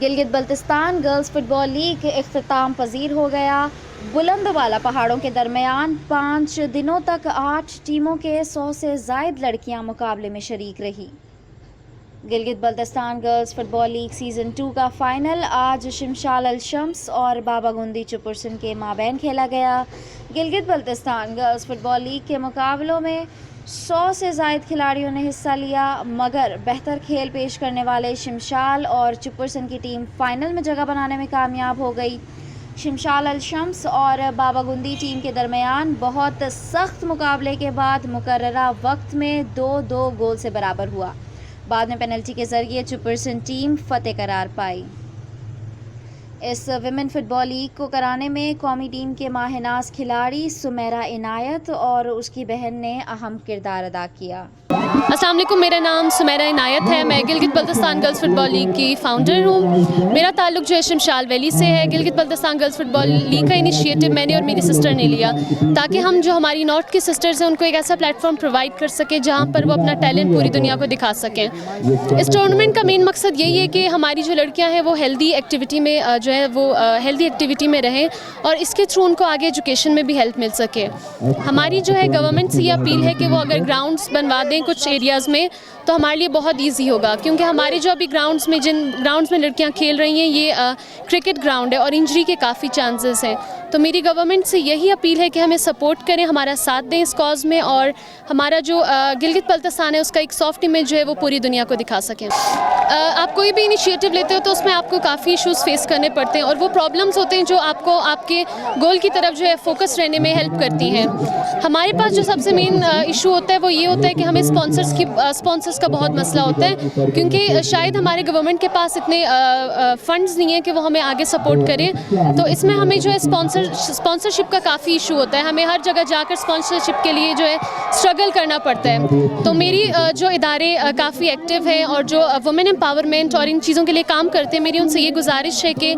Gilgit Baltistan girls fit بال league اختتام پذیر ہو گیا۔ بلند والا پہاڑوں کے درمیان 5 دنوں تک 8 ٹیموں کے 100 سے زائد لڑکیاں مقابلے میں شریک رہی۔ گلگت بلتستان گرلز فٹ بال لیگ سیزن 2 کا فائنل آج شمشال الشمس اور بابا گندی چپرسن کے مابین کھیلا گیا۔ گلگت بلتستان گرلز فٹ بال لیگ کے مقابلوں میں 100 سے زائد کھلاڑیوں نے حصہ لیا، مگر بہتر کھیل پیش کرنے والے شمشال اور چپرسن کی ٹیم فائنل میں جگہ بنانے میں کامیاب ہو گئی۔ شمشال الشمس اور بابا گندی ٹیم کے درمیان بہت سخت مقابلے کے بعد مقررہ وقت میں 2-2 گول سے برابر ہوا۔ بعد میں پینلٹی کے ذریعے چپرسن ٹیم فتح قرار پائی۔ اس ویمن فٹ بال لیگ کو کرانے میں قومی ٹیم کے ماہ ناز کھلاڑی سمیرہ عنایت اور اس کی بہن نے اہم کردار ادا کیا۔ السلام علیکم، میرا نام سمیرہ عنایت ہے۔ میں گلگت بلتستان گرلز فٹ بال لیگ کی فاؤنڈر ہوں۔ میرا تعلق جو ہے شمشال ویلی سے ہے۔ گلگت بلتستان گرلز فٹ بال لیگ کا انیشیٹو میں نے اور میری سسٹر نے لیا تاکہ ہم جو ہماری نارتھ کی سسٹرز ہیں ان کو ایک ایسا پلیٹ فارم پرووائڈ کر سکیں جہاں پر وہ اپنا ٹیلنٹ پوری دنیا کو دکھا سکیں۔ اس ٹورنامنٹ کا مین مقصد یہی ہے کہ ہماری جو لڑکیاں ہیں وہ ہیلدی ایکٹیویٹی میں جو ہے وہ ہیلدی ایکٹیویٹی میں رہیں اور اس کے تھرو ان کو آگے ایجوکیشن میں بھی ہیلپ مل سکے۔ ہماری جو ہے گورنمنٹ سے یہ اپیل ہے کہ وہ اگر گراؤنڈس بنوا دیں کچھ ایریاز میں تو ہمارے لیے بہت ایزی ہوگا، کیونکہ ہمارے جو ابھی جن گراؤنڈس میں لڑکیاں کھیل رہی ہیں یہ کرکٹ گراؤنڈ ہے اور انجری کے کافی چانسز ہیں۔ تو میری گورنمنٹ سے یہی اپیل ہے کہ ہمیں سپورٹ کریں، ہمارا ساتھ دیں اس کاز میں، اور ہمارا جو گلگت بلتستان ہے اس کا ایک سافٹ امیج جو ہے وہ پوری دنیا کو دکھا سکیں۔ آپ کوئی بھی انیشیٹو لیتے ہو تو اس میں آپ کو کافی ایشوز فیس کرنے پڑتے ہیں اور وہ پرابلمس ہوتے ہیں جو آپ کو آپ کے گول کی طرف جو ہے فوکس رہنے میں ہیلپ کرتی ہیں۔ ہمارے پاس جو سب سے مین ایشو ہوتا ہے وہ یہ ہوتا ہے کہ ہمیں اسپانسرس کا بہت مسئلہ ہوتا ہے، کیونکہ شاید ہمارے گورنمنٹ کے پاس اتنے فنڈز نہیں ہیں کہ وہ ہمیں آگے سپورٹ کریں۔ تو اس میں ہمیں جو ہے اسپانسرشپ کا کافی ایشو ہوتا ہے، ہمیں ہر جگہ جا کر اسپانسرشپ کے لیے جو ہے اسٹرگل کرنا پڑتا ہے۔ تو میری جو ادارے کافی ایکٹیو ہیں اور جو وومن امپاورمنٹ اور ان چیزوں کے لیے کام کرتے ہیں، میری ان سے یہ گزارش ہے کہ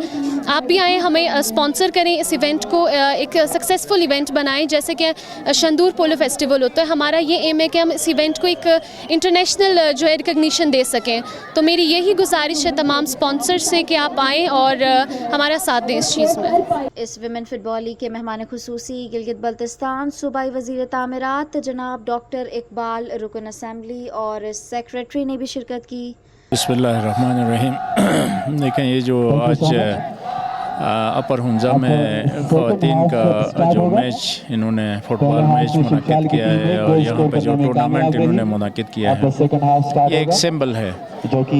آپ بھی آئیں، ہمیں اسپانسر کریں، اس ایونٹ کو ایک سکسیزفل ایونٹ بنائیں، جیسے کہ شندور پولو فیسٹیول ہوتا ہے۔ ہمارا یہ ایم ہے کہ ہم اس ایونٹ کو ایک انٹرنیشنل جو ہے ریکگنیشن دے سکیں۔ تو میری یہی گزارش ہے تمام اسپانسر سے کہ آپ آئیں اور ہمارا ساتھ دیں اس چیز میں۔ اس ویمن فٹ بال لیگ کے مہمان خصوصی گلگت بلتستان صوبائی وزیر تعمیرات جناب ڈاکٹر اقبال رکن اسمبلی اور سیکریٹری نے بھی شرکت کی۔ بسم اللہ الرحمن الرحیم۔ دیکھیں، یہ جو آج اپر ہنزا میں خواتین کا جو میچ انہوں نے فٹ بال میچ منعقد کیا ہے اور یہاں پہ جو ٹورنامنٹ انہوں نے منعقد کیا ہے یہ ایک سمبل ہے،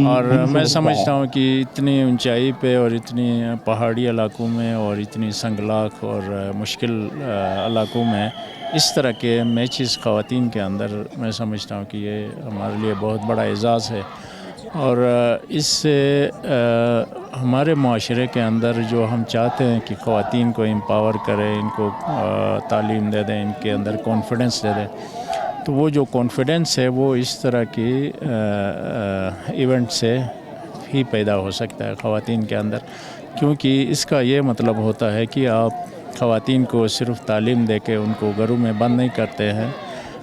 اور میں سمجھتا ہوں کہ اتنی اونچائی پہ اور اتنی پہاڑی علاقوں میں اور اتنی سنگلاخ اور مشکل علاقوں میں اس طرح کے میچز خواتین کے اندر، میں سمجھتا ہوں کہ یہ ہمارے لیے بہت بڑا اعزاز ہے۔ اور اس سے ہمارے معاشرے کے اندر جو ہم چاہتے ہیں کہ خواتین کو امپاور کریں، ان کو تعلیم دے دیں، ان کے اندر کانفیڈنس دے دیں، تو وہ جو کانفیڈنس ہے وہ اس طرح کی ایونٹ سے ہی پیدا ہو سکتا ہے خواتین کے اندر، کیونکہ اس کا یہ مطلب ہوتا ہے کہ آپ خواتین کو صرف تعلیم دے کے ان کو گھروں میں بند نہیں کرتے ہیں،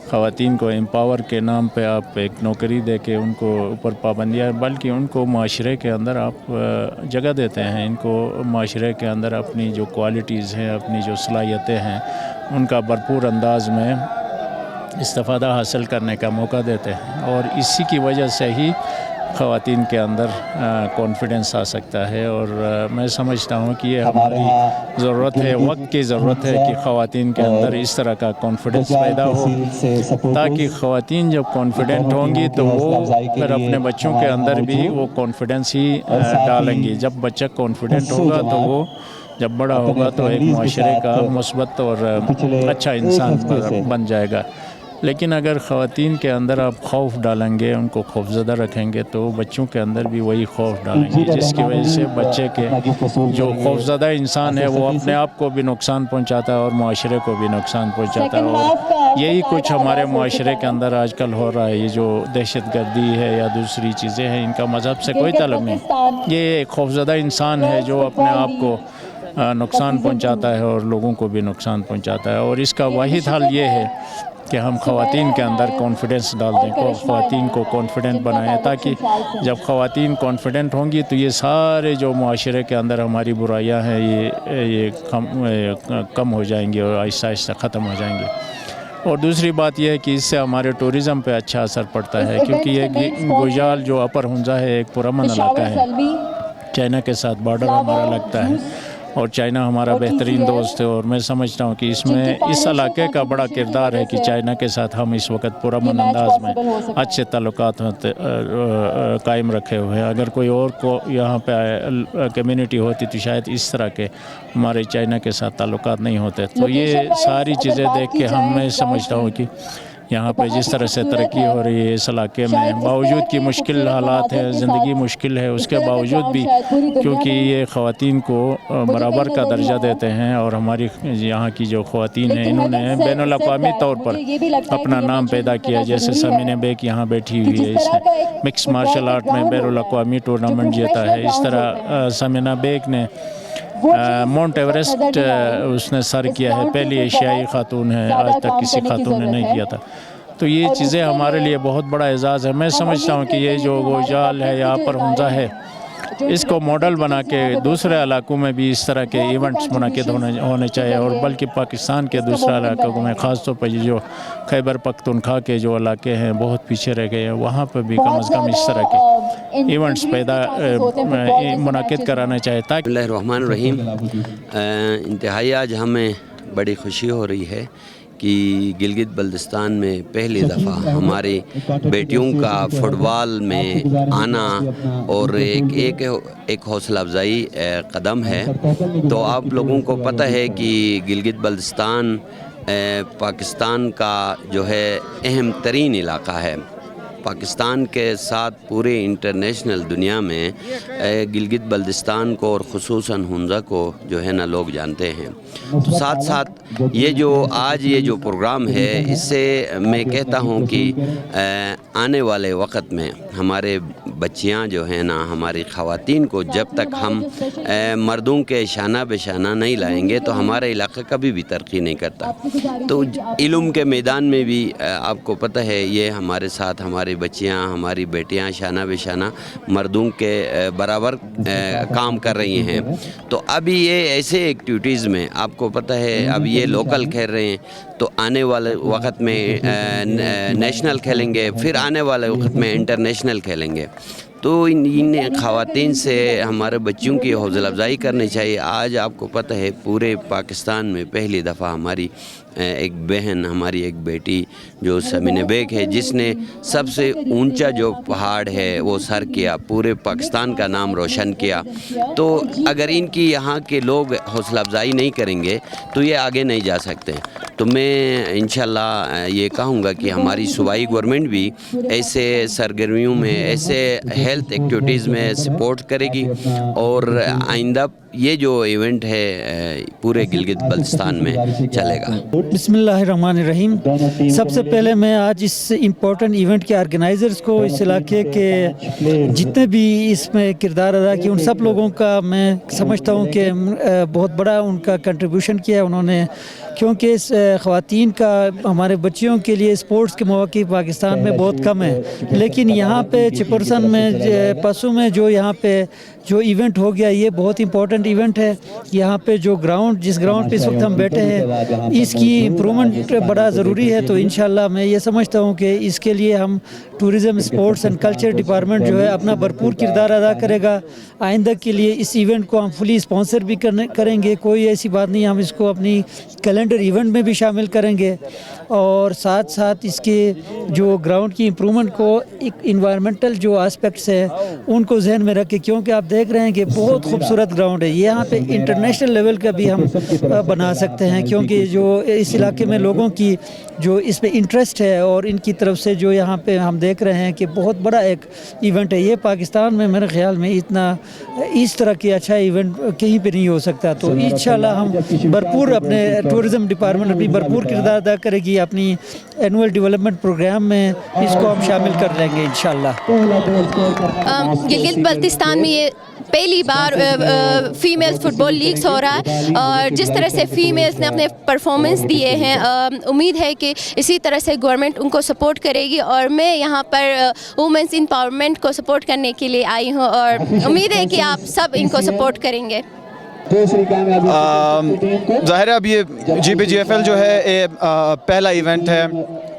خواتین کو امپاور کے نام پہ آپ ایک نوکری دے کے ان کو اوپر پابندیاں، بلکہ ان کو معاشرے کے اندر آپ جگہ دیتے ہیں، ان کو معاشرے کے اندر اپنی جو کوالٹیز ہیں، اپنی جو صلاحیتیں ہیں، ان کا بھرپور انداز میں استفادہ حاصل کرنے کا موقع دیتے ہیں، اور اسی کی وجہ سے ہی خواتین کے اندر کانفیڈنس آ سکتا ہے۔ اور میں سمجھتا ہوں کہ یہ ہماری ضرورت ہے، وقت کی ضرورت ہے کہ خواتین کے اندر اس طرح کا کانفیڈنس پیدا ہو، تاکہ خواتین جب کانفیڈنٹ ہوں گی تو وہ پھر اپنے بچوں کے اندر بھی وہ کانفیڈنس ہی ڈالیں گی۔ جب بچہ کانفیڈنٹ ہوگا تو وہ جب بڑا ہوگا تو ایک معاشرے کا مثبت اور اچھا انسان بن جائے گا۔ لیکن اگر خواتین کے اندر آپ خوف ڈالیں گے، ان کو خوفزدہ رکھیں گے، تو بچوں کے اندر بھی وہی خوف ڈالیں گے، جس کی وجہ سے بچے کے جو خوفزدہ انسان ہے وہ اپنے آپ کو بھی نقصان پہنچاتا ہے اور معاشرے کو بھی نقصان پہنچاتا ہے۔ اور یہی کچھ ہمارے معاشرے کے اندر آج کل ہو رہا ہے۔ یہ جو دہشت گردی ہے یا دوسری چیزیں ہیں، ان کا مذہب سے کوئی تعلق نہیں، یہ ایک خوفزدہ انسان ہے جو اپنے آپ کو نقصان پہنچاتا ہے اور لوگوں کو بھی نقصان پہنچاتا ہے۔ اور اس کا واحد حل یہ ہے کہ ہم خواتین کے اندر کانفیڈنس ڈال دیں، خواتین کو کانفیڈنٹ بنائیں، تاکہ جب خواتین کانفیڈنٹ ہوں گی تو یہ سارے جو معاشرے کے اندر ہماری برائیاں ہیں یہ کم ہو جائیں گی اور آہستہ آہستہ ختم ہو جائیں گی۔ اور دوسری بات یہ ہے کہ اس سے ہمارے ٹورزم پہ اچھا اثر پڑتا ہے، کیونکہ یہ گوجال جو اپر ہنزا ہے ایک پرامن علاقہ ہے، چائنا کے ساتھ بارڈر ہمارا لگتا ہے اور چائنا ہمارا بہترین دوست ہے، اور میں سمجھتا ہوں کہ اس میں اس علاقے کا بڑا کردار ہے کہ چائنا کے ساتھ ہم اس وقت پرامن انداز میں اچھے تعلقات قائم رکھے ہوئے ہیں۔ اگر کوئی اور کو یہاں پہ کمیونٹی ہوتی تو شاید اس طرح کے ہمارے چائنا کے ساتھ تعلقات نہیں ہوتے۔ تو یہ ساری چیزیں دیکھ کے میں سمجھتا ہوں کہ یہاں پہ جس طرح سے ترقی ہو رہی ہے اس علاقے میں، باوجود کی مشکل حالات ہے، زندگی مشکل ہے، اس کے باوجود بھی کیونکہ یہ خواتین کو برابر کا درجہ دیتے ہیں، اور ہماری یہاں کی جو خواتین ہیں انہوں نے بین الاقوامی طور پر اپنا نام پیدا کیا، جیسے سمینہ بیگ یہاں بیٹھی ہوئی ہے، اس نے مکس مارشل آرٹ میں بین الاقوامی ٹورنامنٹ جیتا ہے۔ اس طرح سمینہ بیگ نے ماؤنٹ ایوریسٹ اس نے سر کیا ہے، پہلی ایشیائی خاتون ہے، آج تک کسی خاتون نے نہیں کیا تھا۔ تو یہ چیزیں ہمارے لیے بہت بڑا اعزاز ہے۔ میں سمجھتا ہوں کہ یہ جو گوجال ہے یا اپر ہنزا ہے، اس کو ماڈل بنا کے دوسرے علاقوں میں بھی اس طرح کے ایونٹس منعقد ہونے چاہیے، اور بلکہ پاکستان کے دوسرے علاقوں میں، خاص طور پر جو خیبر پختونخوا کے جو علاقے ہیں بہت پیچھے رہ گئے ہیں، وہاں پہ بھی کم از کم اس طرح کے ایونٹس منعقد کرانا چاہیے تاکہ بسم اللہ الرحمن الرحیم۔ انتہائی آج ہمیں بڑی خوشی ہو رہی ہے کہ گلگت بلتستان میں پہلی دفعہ ہماری بیٹیوں کا فٹ بال میں آنا اور ایک حوصلہ افزائی قدم ہے۔ تو آپ لوگوں کو پتہ ہے کہ گلگت بلتستان پاکستان کا جو ہے اہم ترین علاقہ ہے۔ پاکستان کے ساتھ پورے انٹرنیشنل دنیا میں گلگت بلتستان کو اور خصوصاً ہنزا کو جو ہے نا لوگ جانتے ہیں۔ تو ساتھ ساتھ یہ جو پروگرام ہے، اس سے میں کہتا ہوں کہ آنے والے وقت میں ہمارے بچیاں جو ہیں نا، ہماری خواتین کو جب تک ہم مردوں کے شانہ بہ شانہ نہیں لائیں گے تو ہمارا علاقہ کبھی بھی ترقی نہیں کرتا۔ تو علم کے میدان میں بھی آپ کو پتہ ہے یہ ہمارے ساتھ ہماری بچیاں، ہماری بیٹیاں شانہ بہ شانہ مردوں کے برابر کام کر رہی ہیں۔ تو ابھی یہ ایسے ایکٹیویٹیز میں آپ کو پتہ ہے، اب یہ لوکل کھیل رہے ہیں تو آنے والے وقت میں نیشنل کھیلیں گے، پھر آنے والے وقت میں انٹرنیشنل کھیلیں گے۔ تو ان خواتین سے ہمارے بچوں کی حوصلہ افزائی کرنی چاہیے۔ آج آپ کو پتہ ہے پورے پاکستان میں پہلی دفعہ ہماری ایک بہن، ہماری ایک بیٹی جو سمینہ بیگ ہے، جس نے سب سے اونچا جو پہاڑ ہے وہ سر کیا، پورے پاکستان کا نام روشن کیا۔ تو اگر ان کی یہاں کے لوگ حوصلہ افزائی نہیں کریں گے تو یہ آگے نہیں جا سکتے۔ تو میں انشاءاللہ یہ کہوں گا کہ ہماری صوبائی گورنمنٹ بھی ایسے سرگرمیوں میں، ایسے ہیلتھ ایکٹیویٹیز میں سپورٹ کرے گی، اور آئندہ یہ جو ایونٹ ہے پورے گلگت بلتستان میں چلے گا۔ بسم اللہ الرحمن الرحیم۔ سب سے پہلے میں آج اس امپورٹنٹ ایونٹ کے آرگنائزرز کو، اس علاقے کے جتنے بھی اس میں کردار ادا کیے، ان سب لوگوں کا میں سمجھتا ہوں کہ بہت بڑا ان کا کنٹریبیوشن کیا ہے انہوں نے، کیونکہ اس خواتین کا ہمارے بچیوں کے لیے اسپورٹس کے مواقع پاکستان میں بہت کم ہے، لیکن یہاں پہ چپرسن میں پسو میں جو یہاں پہ جو ایونٹ ہو گیا، یہ بہت امپورٹنٹ ایونٹ ہے۔ یہاں پہ جو جس گراؤنڈ پہ اس وقت ہم بیٹھے ہیں، اس کی امپرومنٹ بڑا ضروری ہے۔ تو انشاءاللہ میں یہ سمجھتا ہوں کہ اس کے لیے ہم tourism, sports and culture department جو ہے اپنا بھرپور کردار ادا کرے گا۔ آئندہ کے لیے اس ایونٹ کو ہم فلی اسپانسر بھی کریں گے، کوئی ایسی بات نہیں، ہم اس کو اپنی کیلنڈر ایونٹ میں بھی شامل کریں گے، اور ساتھ ساتھ اس کے جو گراؤنڈ کی امپرومنٹ کو، ایک انوائرمنٹل جو آسپیکٹس ہیں ان کو ذہن میں رکھے، کیونکہ آپ دیکھ رہے ہیں کہ بہت خوبصورت گراؤنڈ ہے، یہاں پہ انٹرنیشنل لیول کا بھی ہم بنا سکتے ہیں، کیونکہ جو اس علاقے میں لوگوں کی جو اس پہ انٹرسٹ ہے اور ان کی طرف سے جو یہاں پہ ہم دیکھ رہے ہیں کہ بہت بڑا ایک ایونٹ ہے یہ پاکستان میں، میرے خیال میں اتنا اس طرح کی اچھا ایونٹ کہیں پہ نہیں ہو سکتا۔ تو انشاءاللہ ہم بھرپور اپنے ٹورزم ڈپارٹمنٹ اپنی بھرپور کردار ادا کرے گی، اپنی اینول ڈیولپمنٹ پروگرام میں اس کو ہم شامل کر لیں گے انشاءاللہ۔ گلگت بلتستان میں یہ پہلی بار فیمیل فٹ بال لیگس ہو رہا ہے اور جس طرح سے فیمیلس نے اپنے پرفارمنس دیے ہیں امید ہے کہ اسی طرح سے گورنمنٹ ان کو سپورٹ کرے گی اور میں یہاں پر وومنس امپاورمنٹ کو سپورٹ کرنے کے لیے آئی ہوں اور امید ہے کہ آپ سب ان کو سپورٹ کریں گے. ظاہر ہے اب یہ GPGFL جو ہے پہلا ایونٹ ہے،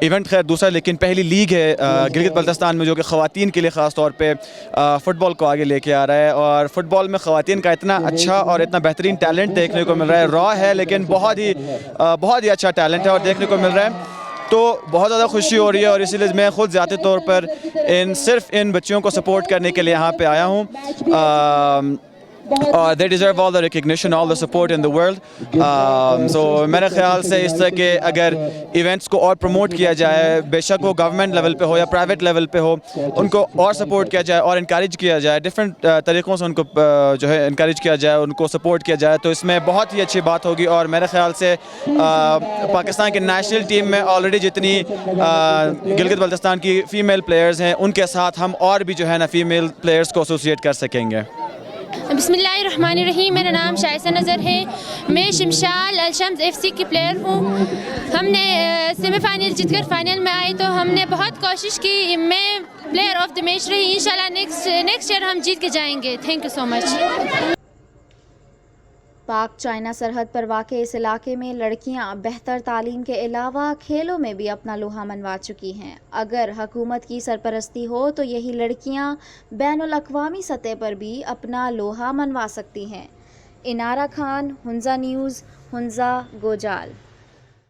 ایونٹ خیر دوسرا لیکن پہلی لیگ ہے گلگت بلتستان میں جو کہ خواتین کے لیے خاص طور پہ فٹ بال کو آگے لے کے آ رہا ہے. اور فٹ بال میں خواتین کا اتنا اچھا اور اتنا بہترین ٹیلنٹ دیکھنے کو مل رہا ہے. را ہے لیکن بہت ہی اچھا ٹیلنٹ ہے اور دیکھنے کو مل رہا ہے، تو بہت زیادہ خوشی ہو رہی ہے. اور اسی لیے میں خود ذاتی طور پر صرف ان بچیوں کو سپورٹ کرنے کے لیے یہاں پہ آیا ہوں. They deserve all the recognition, all the support in the world. So میرے خیال سے اس طرح کے اگر ایونٹس کو اور پروموٹ کیا جائے، بے شک وہ گورنمنٹ لیول پہ ہو یا پرائیویٹ لیول پہ ہو، ان کو اور سپورٹ کیا جائے اور انکریج کیا جائے، ڈفرینٹ طریقوں سے ان کو جو ہے انکریج کیا جائے، ان کو سپورٹ کیا جائے، تو اس میں بہت ہی اچھی بات ہوگی. اور میرے خیال سے پاکستان کے نیشنل ٹیم میں آلریڈی جتنی گلگت بلتستان کی فیمیل پلیئرز ہیں ان کے ساتھ ہم اور بھی جو ہے نا فیمیل پلیئرز کو ایسوسیٹ کر سکیں گے. بسم اللہ الرحمن الرحیم. میرا نام شائستہ نظر ہے، میں شمشال الشمس FC کی پلیئر ہوں. ہم نے سیمی فائنل جیت کر فائنل میں آئے تو ہم نے بہت کوشش کی، میں پلیئر آف دی میچ رہی. انشاءاللہ نیکسٹ ایئر ہم جیت کے جائیں گے. تھینک یو سو مچ. پاک چائنا سرحد پر واقع اس علاقے میں لڑکیاں بہتر تعلیم کے علاوہ کھیلوں میں بھی اپنا لوہا منوا چکی ہیں. اگر حکومت کی سرپرستی ہو تو یہی لڑکیاں بین الاقوامی سطح پر بھی اپنا لوہا منوا سکتی ہیں. انارہ خان، ہنزا نیوز، ہنزا گوجال.